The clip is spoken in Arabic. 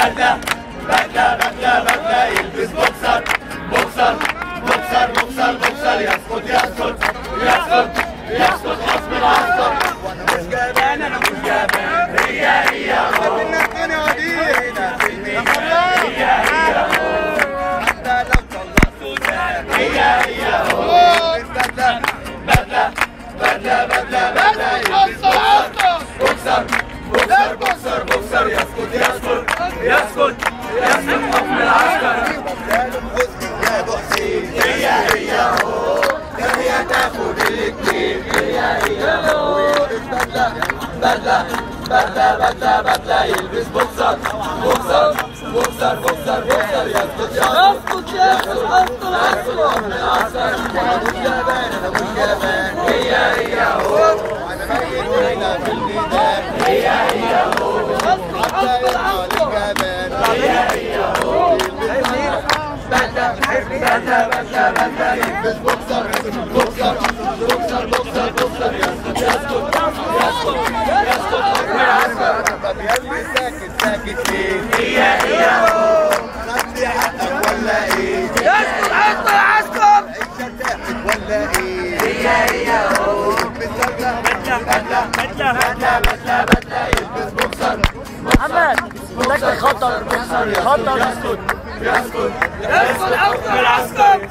بدلة بدلة بدلة بدلة يلبس بوكسر بوكسر بوكسر بوكسر بوكسر يسكت يسكت يسكت يسكت حسب العسكر. وانا مش جبان انا مش جبان هي هي هو هي هي هو حتى لو طلعت هي هي هو بدلة بدلة بدلة بدلة بدلة يلبس بوكسر بوكسر بوكسر بوكسر يسكت يسكت يسكت يسكت حكم العسكر. يا ابو حسين هي هي هو هي تاخد الاثنين هي هي هو بدلة بدلة بدلة بدلة بدلة يلبس بوكسر بوكسر بوكسر بوكسر بوكسر يسكت يسكت يسكت حكم العسكر. انا مش جبان انا مش جبان هي هي هو انا ميت هنا في الميدان هي هي هو حتى يطلع الجبان هي هي هو بدلة بدلة بدلة بدلة يلبس بوكسر بوكسر بوكسر بوكسر بوكسر يسكت يسكت يسكت يسكت حكم العسكر. طب يا ابني ساكت ساكت ليه هي هي هو انا بدي حقك ولا ايه يسكت حكم العسكر انت تاخد ولا ايه هي هي هو بدلة بدلة بدلة بدلة بدلة بدلة يلبس بوكسر محمد بدك خطر خطر يسكت يسكت يسكت حكم العسكر.